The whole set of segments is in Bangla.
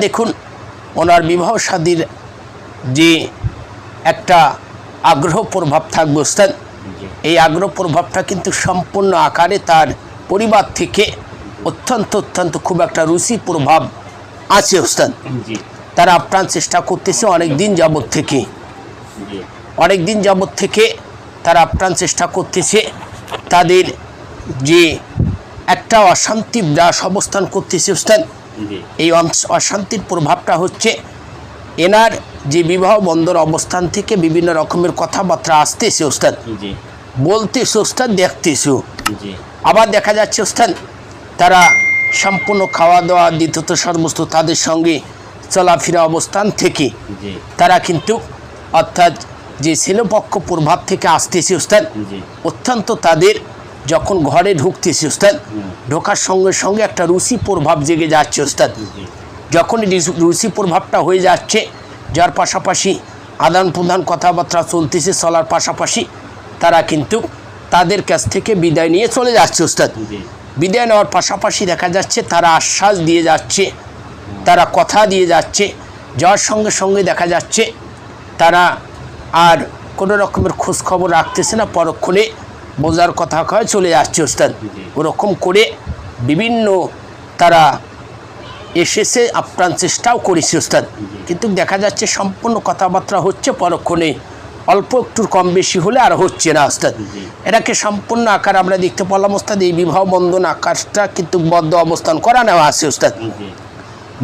দেখুন ওনার বিবাহ শাদীর যে একটা আগ্রহ প্রভাব থাকবে ওস্তাদ, এই আগ্রহ প্রভাবটা কিন্তু সম্পূর্ণ আকারে তার পরিবার থেকে অত্যন্ত খুব একটা রুচি প্রভাব আছে ওস্তাদ। তারা আপ্রাণ চেষ্টা করতেছে অনেক দিন যাবত থেকে তারা আপ্রাণ চেষ্টা করতেছে। তাদের যে একটা অশান্তি বিরাস অবস্থান করতেছে ওস্তাদ, এই অশান্তির প্রভাবটা হচ্ছে এনার যে বিবাহ বন্ধর অবস্থান থেকে বিভিন্ন রকমের কথাবার্তা আসতেছে ওস্তাদ, বলতেছে ওস্তাদ, দেখতেছে। আবার দেখা যাচ্ছে ওস্তাদ তারা সম্পূর্ণ খাওয়া দাওয়া দ্বিতীয়ত সমস্ত তাদের সঙ্গে চলাফেরা অবস্থান থেকে তারা কিন্তু অর্থাৎ যে ছেলেপক্ষ প্রভাব থেকে আসতেছে ওস্তাদ, অত্যন্ত তাদের যখন ঘরে ঢুকতেছে ওস্তাদ, ঢোকার সঙ্গে সঙ্গে একটা রুচি প্রভাব জেগে যাচ্ছে ওস্তাদ। যখন রুচি প্রভাবটা হয়ে যাচ্ছে, যার পাশাপাশি আদান প্রদান কথাবার্তা চলতেছে, চলার পাশাপাশি তারা কিন্তু তাদের কাছ থেকে বিদায় নিয়ে চলে যাচ্ছে ওস্তাদ। বিদায় নেওয়ার পাশাপাশি দেখা যাচ্ছে তারা আশ্বাস দিয়ে যাচ্ছে, তারা কথা দিয়ে যাচ্ছে, যাওয়ার সঙ্গে সঙ্গে দেখা যাচ্ছে তারা আর কোনো রকমের খোঁজখবর রাখতেছে না, পরক্ষণে বোঝার কথা কয়ে চলে যাচ্ছে ওস্তাদ। ওরকম করে বিভিন্ন তারা এসেছে, আপ্রাণ চেষ্টাও করেছে ওস্তাদ, কিন্তু দেখা যাচ্ছে সম্পূর্ণ কথাবার্তা হচ্ছে, পরক্ষণে অল্প একটু কম বেশি হলে আর হচ্ছে না ওস্তাদ। এটাকে সম্পূর্ণ আকার আমরা দেখতে পেলাম ওস্তাদ। এই বিবাহ বন্ধন আকারটা কিন্তু বদ্ধ অবস্থান করা নেওয়া আছে ওস্তাদ।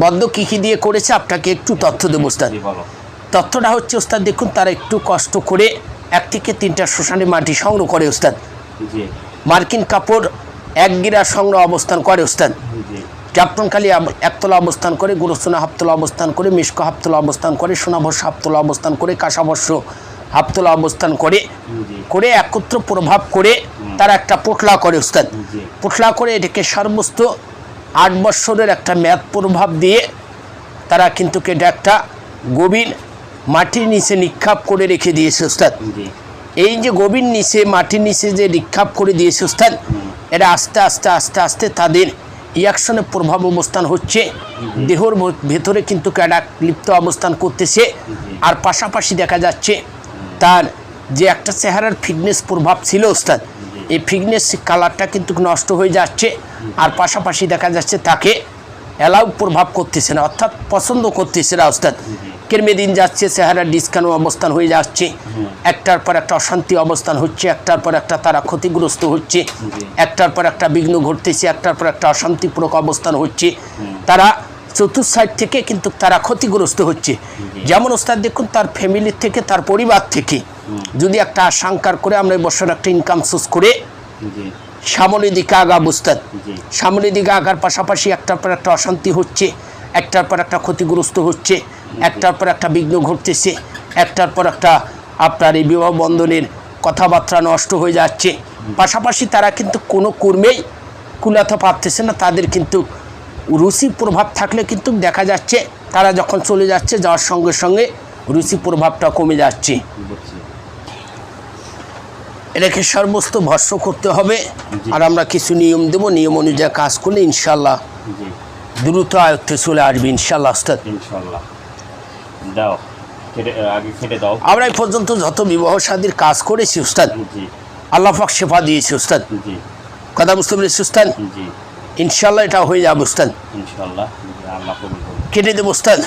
বদ্ধ কী কী দিয়ে করেছে আপনাকে একটু তথ্য দেবো ওস্তাদ। তথ্যটা হচ্ছে ওস্তাদ দেখুন, তারা একটু কষ্ট করে 1 থেকে 3টা শ্মশানে মাটি সংগ্রহ করে ওস্তাদ, মার্কিন কাপড় 1 গিরা সংগ্রহ অবস্থান করে ওস্তাদ, জাফরানখালি 1 তলা অবস্থান করে, গুরুসোনা 1/2 তলা অবস্থান করে, মিশকা 1/2 তলা অবস্থান করে, সোনাভস্য 1/2 তলা অবস্থান করে, কাঁসাভস্য 1/2 তলা অবস্থান করে একত্র প্রভাব করে তারা একটা পোটলা করে ওস্তাদ। পোটলা করে এটাকে সর্বোচ্চ 8 বৎসরের একটা মেয়াদ প্রভাব দিয়ে তারা কিন্তু এটা একটা গভীর মাটির নিচে নিক্ষেপ করে রেখে দিয়েছে ওস্তাদ। এই যে গভীর নিচে মাটির নিচে যে নিক্ষেপ করে দিয়েছে ওস্তাদ, এটা আস্তে তাদের রিয়াকশনের প্রভাব অবস্থান হচ্ছে, দেহর ভেতরে কিন্তু একটা লিপ্ত অবস্থান করতেছে। আর পাশাপাশি দেখা যাচ্ছে তার যে একটা চেহারার ফিটনেস প্রভাব ছিল ওস্তাদ, এই ফিটনেস কালারটা কিন্তু নষ্ট হয়ে যাচ্ছে। আর পাশাপাশি দেখা যাচ্ছে তাকে অ্যালাউ প্রভাব করতেছে না, অর্থাৎ পছন্দ করতেছে না ওস্তাদ। কেরমে দিন যাচ্ছে চেহারার ডিসকানো অবস্থান হয়ে যাচ্ছে, একটার পর একটা অশান্তি অবস্থান হচ্ছে, একটার পর একটা তারা ক্ষতিগ্রস্ত হচ্ছে, একটার পর একটা বিঘ্ন ঘটতেছে, একটার পর একটা অশান্তিপূর্ণ অবস্থান হচ্ছে, তারা চতুর্থ সাইড থেকে কিন্তু তারা ক্ষতিগ্রস্ত হচ্ছে। যেমন ওস্তাদ দেখুন, তার ফ্যামিলির থেকে, তার পরিবার থেকে যদি একটা আশঙ্কার করে আমরা বছর একটা ইনকাম সোর্স করে সামনের দিকে আগাবো ওস্তাদ, সামনের দিকে আগার পাশাপাশি একটার পর একটা অশান্তি হচ্ছে, একটার পর একটা ক্ষতিগ্রস্ত হচ্ছে, একটার পর একটা বিঘ্ন ঘটতেছে, একটার পর একটা আপনার এই বিবাহ বন্ধনের কথাবার্তা নষ্ট হয়ে যাচ্ছে। পাশাপাশি তারা কিন্তু কোনো কর্মেই কুলাতে পারতেছে না, তাদের কিন্তু রুচি প্রভাব থাকলে কিন্তু দেখা যাচ্ছে তারা যখন চলে যাচ্ছে, যাওয়ার সঙ্গে সঙ্গে রুচি প্রভাবটা কমে যাচ্ছে। এটাকে সর্বস্ত ভস্য করতে হবে। আর আমরা কিছু নিয়ম দেবো, নিয়ম অনুযায়ী কাজ করলে ইনশাল্লাহ দ্রুত আয়ত্তে চলে আসবে ইনশাল্লাহ ওস্তাদ। আমরা এই পর্যন্ত যত বিবাহ শাদীর কাজ করেছি ওস্তাদ, আল্লাহ পাক শেফা দিয়েছি ওস্তাদ, কথা বুঝতে পেরেছি ওস্তাদ। ইনশাল্লাহ এটা হয়ে যাবে ওস্তাদ, কেটে দেবো ওস্তাদ।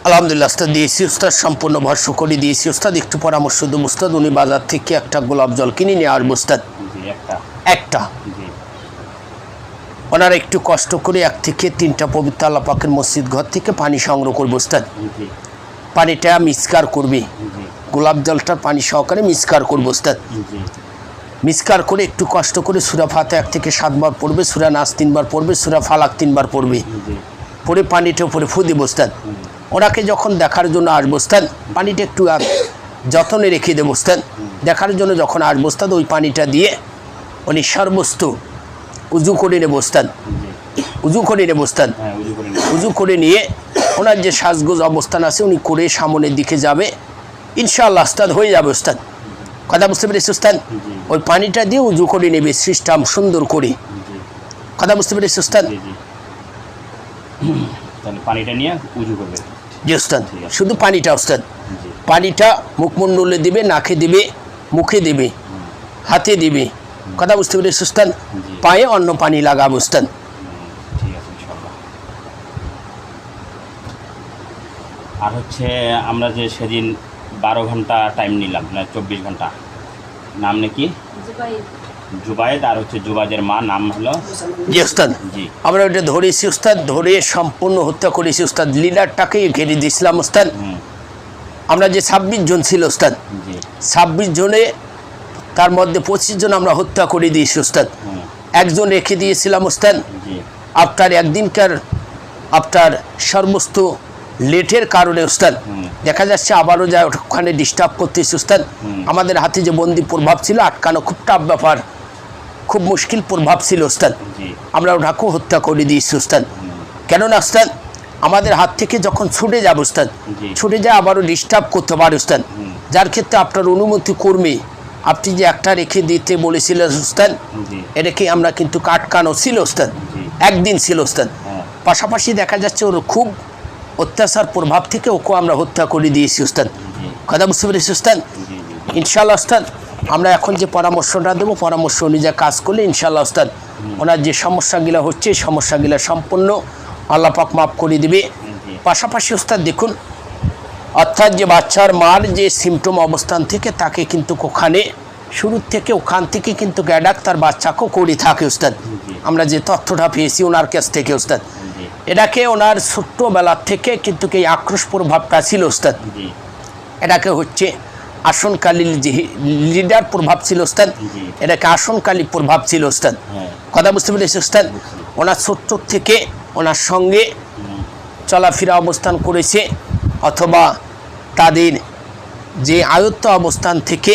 আলহামদুলিল্লাহ ওস্তাদ দিয়েছি ওস্তাদ, সম্পূর্ণ ভর্ষ করে দিয়েছি ওস্তাদ। একটু পরামর্শ দেবো ওস্তাদ, উনি বাজার থেকে একটা গোলাপ জল কিনে নিয়ে আসবো ওস্তাদ, একটা ওনারা একটু কষ্ট করে 1 থেকে 3টা পবিত্র আল্লাহ পাকের মসজিদ ঘর থেকে পানি সংগ্রহ করবো ওস্তাদ। পানিটা মিক্সকার করবে, গোলাপ জলটার পানি সহকারে মিক্সকার করবো ওস্তাদ। মিক্সকার করে একটু কষ্ট করে সূরা ফাতিহা 1 থেকে 7 বার পড়বে, সূরা নাস 3 বার পড়বে, সূরা ফালাক 3 বার পড়বে, পরে পানিটা উপরে ফু দিব ওস্তাদ। ওনাকে যখন দেখার জন্য আসবো ওস্তাদ, পানিটা একটু যত্নে রেখে দেবো ওস্তাদ। দেখার জন্য যখন আসবো ওস্তাদ, ওই পানিটা দিয়ে উনি সর্বস্ত উজু করে নেবো ওস্তাদ। উজু করে নেব উস্তাদ। হ্যাঁ, উজু করে নিয়ে ওনার যে সাজগোজ অবস্থান আছে উনি করে সামনের দিকে যাবে, ইনশাআল্লাহ উস্তাদ হয়ে যাবে উস্তাদ। কথা বুঝতে পেরেছি উস্তাদ? ওই পানিটা দিয়ে উজু করে নেবে সিস্টেম সুন্দর করে। কথা বুঝতে পেরেছি উস্তাদ? তাহলে পানিটা নিয়ে উজু করবে। জি উস্তাদ, শুধু পানিটা উস্তাদ। পানিটা মুখমণ্ডলে দিবে, নাকে দিবে, মুখে দিবে, হাতে দিবে। কথা বুঝতে পেরেছি উস্তাদ? পায়ে অন্য পানি লাগাবে উস্তাদ। ঠিক আছে ইনশাআল্লাহ। আর হচ্ছে আমরা যে সেদিন 12 ঘন্টা টাইম নিলাম, না 24 ঘন্টা, নাম নাকি জুবাইদ, আর হচ্ছে জুবাইদের মা নাম হলো। জি উস্তাদ, আমরা ওটা ধরেছি উস্তাদ, ধরে সম্পূর্ণ হত্যা করেছি উস্তাদ। লিডারটাকেই ঘিরে দিয়েছিলাম উস্তাদ। আমরা যে 26 জন ছিল উস্তাদ, 26 জনে তার মধ্যে 25 জন আমরা হত্যা করে দিয়েছি উস্তাদ। একজন রেখে দিয়েছিলাম উস্তাদ। আপনার একদিনকার আপনার সমস্ত লেটের কারণে উস্তাদ দেখা যাচ্ছে আবারও যায় ওখানে ডিস্টার্ব করতেছি উস্তাদ। আমাদের হাতে যে বন্দি প্রভাব ছিল, আটকানো খুব টাফ ব্যাপার, খুব মুশকিল প্রভাব ছিল উস্তাদ। আমরা ওটাকেও হত্যা করে দিয়েছি উস্তাদ। কেননা উস্তাদ আমাদের হাত থেকে যখন ছুটে যাবে উস্তাদ, ছুটে যায় আবারও ডিস্টার্ব করতে পারে উস্তাদ। যার ক্ষেত্রে আপনার অনুমতি কর্মী আপনি যে একটা রেখে দিতে বলেছিলেন উস্তাদ, এটাকে আমরা কিন্তু আটকানো ছিল উস্তাদ, একদিন ছিল উস্তাদ। পাশাপাশি দেখা যাচ্ছে ওর খুব অত্যাচার প্রভাব থেকে ওকে আমরা হত্যা করে দিয়েছি উস্তাদ। কথা বুঝতে পেরেছি উস্তাদ? ইনশাআল্লাহ উস্তাদ আমরা এখন যে পরামর্শটা দেবো, পরামর্শ অনুযায়ী কাজ করলে ইনশাআল্লাহ উস্তাদ ওনার যে সমস্যাগুলো হচ্ছে এই সমস্যাগুলো সম্পূর্ণ আল্লাহ পাক মাফ করে দিবে। পাশাপাশি উস্তাদ দেখুন, অর্থাৎ যে বাচ্চার মার যে সিমটম অবস্থান থেকে তাকে কিন্তু ওখানে শুরুর থেকে ওখান থেকে কিন্তু অ্যাটাক তার বাচ্চাকেও করে থাকে উস্তাদ। আমরা যে তথ্যটা পেয়েছি ওনার কাছ থেকে উস্তাদ, এটাকে ওনার ছোট্টবেলার থেকে কিন্তু এই আক্রোশ প্রভাবটা ছিল উস্তাদ। এটাকে হচ্ছে আসনকালীর যে লিডার প্রভাব ছিল উস্তাদ, এটাকে আসনকালী প্রভাব ছিল উস্তাদ। কথা বুঝতে পেরেছি উস্তাদ? ওনার ছোট্ট থেকে ওনার সঙ্গে চলাফেরা অবস্থান করেছে, অথবা তাদের যে আয়ত্ত অবস্থান থেকে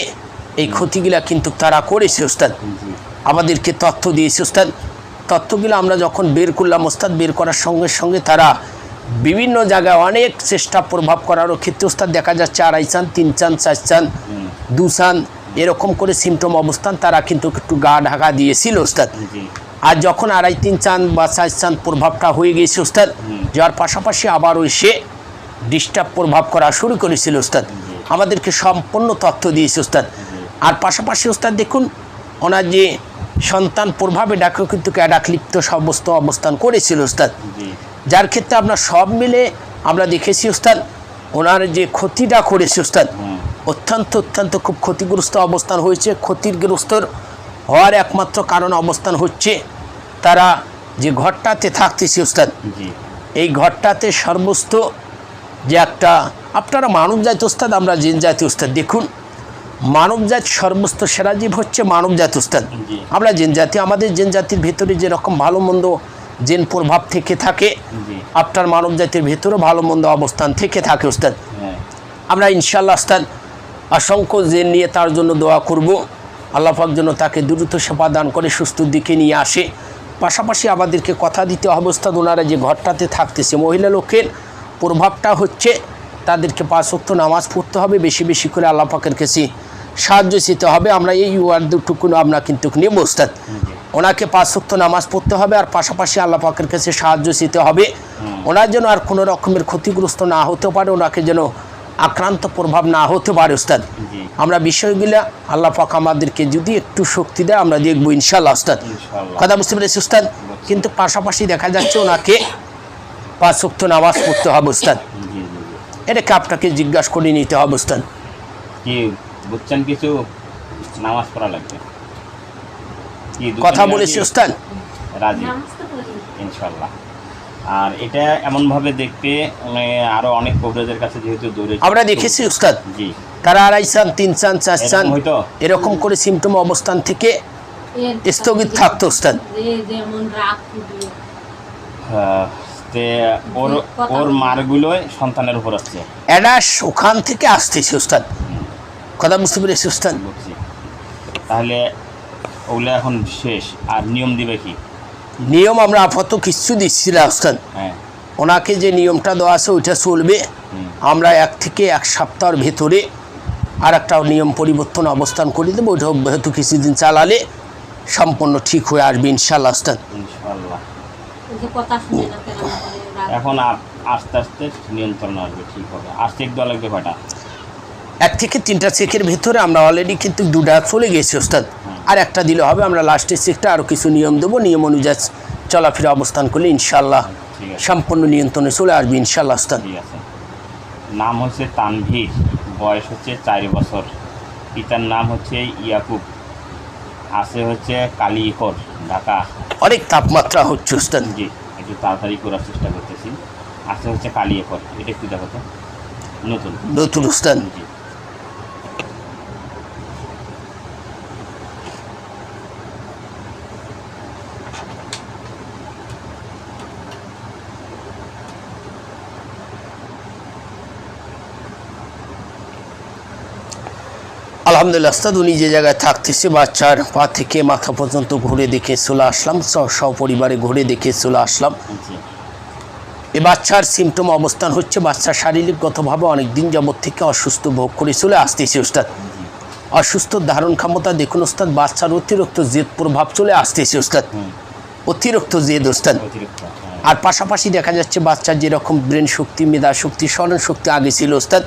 এই ক্ষতিগুলা কিন্তু তারা করেছে উস্তাদ। আমাদেরকে তথ্য দিয়েছে উস্তাদ। তথ্যগুলো আমরা যখন বের করলাম উস্তাদ, বের করার সঙ্গে সঙ্গে তারা বিভিন্ন জায়গায় অনেক চেষ্টা প্রভাব করারও ক্ষেত্রে উস্তাদ দেখা যাচ্ছে 2.5 চাঁদ, 3 চাঁদ, 4 চাঁদ, 2 চাঁদ এরকম করে সিমটম অবস্থান তারা কিন্তু একটু গা ঢাকা দিয়েছিল উস্তাদ। আর যখন 2.5, 3 চাঁদ বা 4 চাঁদ প্রভাবটা হয়ে গিয়েছে উস্তাদ, যার পাশাপাশি আবারও এসে ডিস্টার্ব প্রভাব করা শুরু করেছিল উস্তাদ। আমাদেরকে সম্পূর্ণ তথ্য দিয়েছে উস্তাদ। আর পাশাপাশি উস্তাদ দেখুন ওনার যে সন্তান প্রভাব এটাকেও কিন্তু ক্যাডাকলিপ্ত সমস্ত অবস্থান করেছিল উস্তাদ। যার ক্ষেত্রে আমরা সব মিলে আমরা দেখেছি উস্তাদ ওনার যে ক্ষতিটা করেছে উস্তাদ, অত্যন্ত খুব ক্ষতিগ্রস্ত অবস্থান হয়েছে। ক্ষতিগ্রস্ত হওয়ার একমাত্র কারণ অবস্থান হচ্ছে তারা যে ঘরটাতে থাকতেছে উস্তাদ, এই ঘরটাতে সর্বস্ত যে একটা আপনারা মানব জাতি উস্তাদ, আমরা জিন জাতি উস্তাদ। দেখুন মানবজাত সর্বস্ত সেরা জীব হচ্ছে মানবজাত উস্তাদ। আমরা জিন জাতি, আমাদের জিন জাতির ভেতরে যেরকম ভালো মন্দ জিন প্রভাব থেকে থাকে, আপনার মানব জাতির ভেতরে ভালো মন্দ অবস্থান থেকে থাকে উস্তাদ। আমরা ইনশাআল্লাহ উস্তাদ অসংখ্য জিন নিয়ে তার জন্য দোয়া করব, আল্লাহ পাক যেন তাকে দ্রুত সেবা দান করে সুস্থর দিকে নিয়ে আসে। পাশাপাশি আমাদেরকে কথা দিতে হবে উস্তাদ ওনারা যে ঘরটাতে থাকতেছে মহিলা লোকের প্রভাবটা হচ্ছে তাদেরকে 5 ওয়াক্ত নামাজ পড়তে হবে, বেশি বেশি করে আল্লাহ পাকের কাছে সাহায্য চেতে হবে। আমরা এই ওয়ার্ডটুকু আমরা কিন্তু নেব উস্তাদ। ওনাকে 5 ওয়াক্ত নামাজ পড়তে হবে, আর পাশাপাশি আল্লাহ পাকের কাছে সাহায্য চেতে হবে ওনার যেন আর কোনো রকমের ক্ষতিগ্রস্ত না হতে পারে, ওনাকে যেন আক্রান্ত প্রভাব না হতে পারে উস্তাদ। আমরা বিষয়গুলো আল্লাহ পাক আমাদেরকে যদি একটু শক্তি দেয় আমরা দেখবো ইনশাআল্লাহ উস্তাদ। কথা বুঝতে পেরেছি উস্তাদ? কিন্তু পাশাপাশি দেখা যাচ্ছে ওনাকে 5 ওয়াক্ত নামাজ পড়তে হবে উস্তাদ। এটাকে আপনাকে জিজ্ঞাসা করে নিতে হবে উস্তাদ। কি বুঝছেন কিছু নামাজ পড়া লাগবে? কথা বলেছি উস্তাদ, রাজি ইনশাআল্লাহ। আর এটা এমনভাবে দেখতে আরো অনেক কবিরাজের কাছে যেহেতু দৌড়ে আমরা দেখেছি উস্তাদ, জি তারা 2.5 চাঁদ, 3 চাঁদ, 4 চাঁদ এরকম করে সিমটম অবস্থান থেকে স্থগিত থাকতো উস্তাদ। ওর মারগুলো সন্তানের উপর আসছে, অ্যাডাস ওখান থেকে আসতেছে উস্তাদ। কথা বুঝতে পেরেছি উস্তাদ? তাহলে ওগুলো এখন শেষ, আর নিয়ম দিবে কি? নিয়ম আমরা আপাতত কিছু দিচ্ছি না ওস্তাদ। হ্যাঁ। ওনাকে যে নিয়মটা দেওয়া আছে ওইটা চলবে। আমরা 1 থেকে 1 সপ্তাহের ভেতরে আর একটা নিয়ম পরিবর্তন অবস্থান করে দেবো। ওইটা হয়তো কিছুদিন চালালে সম্পূর্ণ ঠিক হয়ে আসবে ইনশাআল্লাহ ওস্তাদ। ইনশাআল্লাহ। এখন আস্তে আস্তে নিয়ন্ত্রণ আসবে, ঠিক হবে। আর চেক দেওয়া লাগবে কয়টা? 1 থেকে 3টা চেকের ভেতরে আমরা অলরেডি কিন্তু 2টা চলে গেছি ওস্তাদ। আর একটা দিলে হবে। আমরা লাস্টের চেকটা আরও কিছু নিয়ম দেবো, নিয়ম অনুযায়ী চলাফেরা অবস্থান করলে ইনশাআল্লাহ ঠিক আছে। সম্পূর্ণ নিয়ন্ত্রণে চলে আসবে ইনশাআল্লাহ ওস্তাদ। ঠিক আছে। নাম হচ্ছে তানভীর, বয়স হচ্ছে 4 বছর, পিতার নাম হচ্ছে ইয়াকুব, আছে হচ্ছে কালিকর, ঢাকা। অনেক তাপমাত্রা হচ্ছে ওস্তাদ। জি, একটু তাড়াতাড়ি করার চেষ্টা করতেছি। আছে হচ্ছে কালিকর, এটা একটু দেখো তো, নতুন ওস্তাদ। জি। আলহামদুলিল্লাহ ওস্তাদ, উনি যে জায়গায় থাকতেছে বাচ্চার পা থেকে মাথা পর্যন্ত ঘুরে দেখে চলে আসলাম, সপরিবারে ঘুরে দেখে চলে আসলাম। জি। এ বাচ্চার সিমটম অবস্থান হচ্ছে বাচ্চা শারীরিকগতভাবে অনেক দিন যাবত থেকে অসুস্থ ভোগ করে চলে আসতেছে ওস্তাদ। অসুস্থ ধারণ ক্ষমতা দেখুন ওস্তাদ, বাচ্চার অতিরিক্ত জেদ প্রভাব চলে আসতেছে ওস্তাদ, অতিরিক্ত জেদ ওস্তাদ। আর পাশাপাশি দেখা যাচ্ছে বাচ্চার যেরকম ব্রেন শক্তি, মেধা শক্তি, স্মরণ শক্তি আগে ছিল ওস্তাদ,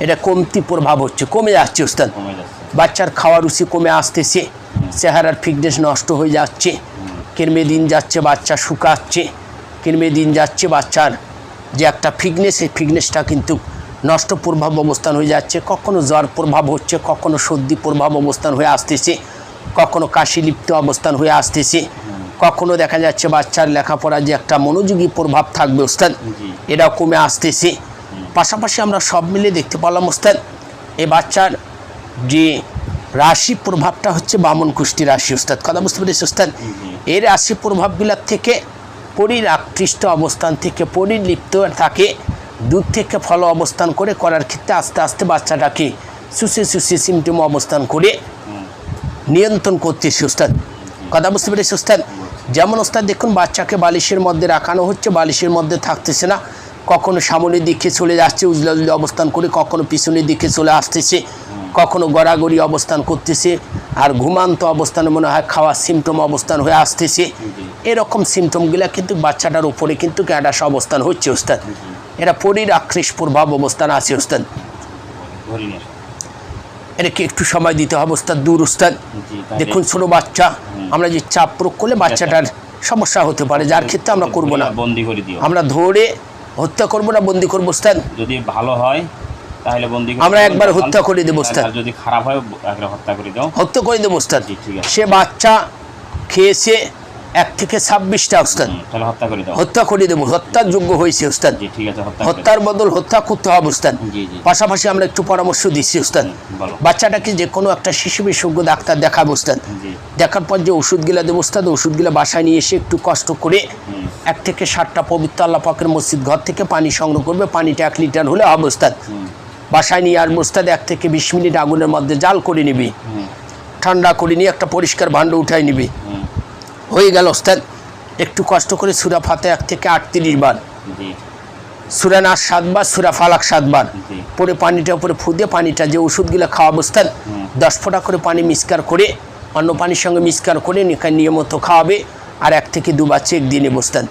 এটা কমতি প্রভাব হচ্ছে, কমে যাচ্ছে ওস্তাদ। বাচ্চার খাওয়ার রুচি কমে আসতেছে, চেহারার ফিটনেস নষ্ট হয়ে যাচ্ছে, কিরমে দিন যাচ্ছে বাচ্চা শুকাচ্ছে, কিরমে দিন যাচ্ছে বাচ্চার যে একটা ফিটনেস, এই ফিটনেসটা কিন্তু নষ্ট প্রভাব অবস্থান হয়ে যাচ্ছে। কখনো জ্বর প্রভাব হচ্ছে, কখনো সর্দি প্রভাব অবস্থান হয়ে আসতেছে, কখনো কাশি লিপ্ত অবস্থান হয়ে আসতেছে, কখনো দেখা যাচ্ছে বাচ্চার লেখাপড়া যে একটা মনোযোগী প্রভাব থাকবে ওস্তাদ, এটাও কমে আসতেছে। পাশাপাশি আমরা সব মিলে দেখতে পেলাম ওস্তাদ, এই বাচ্চার যে রাশি প্রভাবটা হচ্ছে বামন কুষ্টি রাশি ওস্তাদ। কথা বুঝতে পেরেছি ওস্তাদ? এই রাশি প্রভাবগুলোর থেকে পরির আকৃষ্ট অবস্থান থেকে পরির লিপ্ত থাকে, দূর থেকে ফলো অবস্থান করে করার ক্ষেত্রে আস্তে আস্তে বাচ্চাটাকে সুসে সিমটম অবস্থান করে নিয়ন্ত্রণ করতেছে ওস্তাদ। কথা বুঝতে পেরেছি ওস্তাদ? যেমন ওস্তাদ দেখুন, বাচ্চাকে বালিশের মধ্যে রাখানো হচ্ছে, বালিশের মধ্যে থাকতেছে না, কখনো সামনের দিকে চলে যাচ্ছে উজলা উজলা অবস্থান করে, কখনো পিছনের দিকে চলে আসতেছে, কখনো গড়াগড়ি অবস্থান করতেছে, আর ঘুমান্ত অবস্থানে মনে হয় খাওয়ার সিমটম অবস্থান হয়ে আসতেছে। এরকম সিমটমগুলো কিন্তু বাচ্চাটার উপরে কিন্তু ক্যাডাস অবস্থান হচ্ছে ওস্তাদ। এরা পরির আকৃষ্ট প্রভাব অবস্থান আছে ওস্তাদ। এটাকে একটু সময় দিতে হবে ওস্তাদ, দূর ওস্তাদ। দেখুন ছোটো বাচ্চা, আমরা যে চাপ প্রয়োগ করলে বাচ্চাটার সমস্যা হতে পারে, যার ক্ষেত্রে আমরা করবো না, বন্দি করে দিও। আমরা ধরে হত্যা করবো না, বন্দি করবো ওস্তাদ। যদি ভালো হয় তাহলে বন্দি করে আমরা একবার হত্যা করে দেবো ওস্তাদ, আর যদি খারাপ হয় একবার হত্যা করে দাও। হত্যা করে দেবো ওস্তাদ। ঠিক আছে। সে বাচ্চা খেয়েছে 1 থেকে 26টা ওস্তাদ, তাহলে হত্যা করে দাও। হত্যা করে দেবো, হত্যার যোগ্য হয়েছে ওস্তাদ। জি, ঠিক আছে, হত্যার বদল হত্যা করতে হবে ওস্তাদ। জি জি। পাশাপাশি আমরা একটু পরামর্শ দিচ্ছি ওস্তাদ, বলো। বাচ্চাটাকে যে কোনো একটা শিশু বিশেষজ্ঞ ডাক্তার দেখাবো ওস্তাদ। জি। দেখার পর যে ওষুধগুলো দেবো ওস্তাদ, ওষুধগুলো বাসায় নিয়ে এসে একটু কষ্ট করে 1 থেকে 7টা পবিত্র আল্লাহ পাকের মসজিদ ঘর থেকে পানি সংগ্রহ করবে, পানিটা 1 লিটার হলে হবে ওস্তাদ। বাসায় নিয়ে আসবো ওস্তাদ, 1 থেকে 20 মিনিট আগুনের মধ্যে জাল করে নিবি, ঠান্ডা করে নিয়ে একটা পরিষ্কার ভাণ্ড উঠাই নিবি, হয়ে গেল ওস্তাদ। একটু কষ্ট করে সূরা ফাতিহা 1 থেকে 38 বার, সূরা নাস 7 বার, সূরা ফালাক 7 বার পরে পানিটা উপরে ফু দিয়ে পানিটা যে ওষুধগুলো খাওয়া অবস্থান 10 ফোঁটা করে পানি মিক্সকার করে অন্য পানির সঙ্গে মিক্সকার করে নিয়মিত খাওয়াবে, আর 1 থেকে 2 বার চেক দিয়ে নেব ওস্তাদ।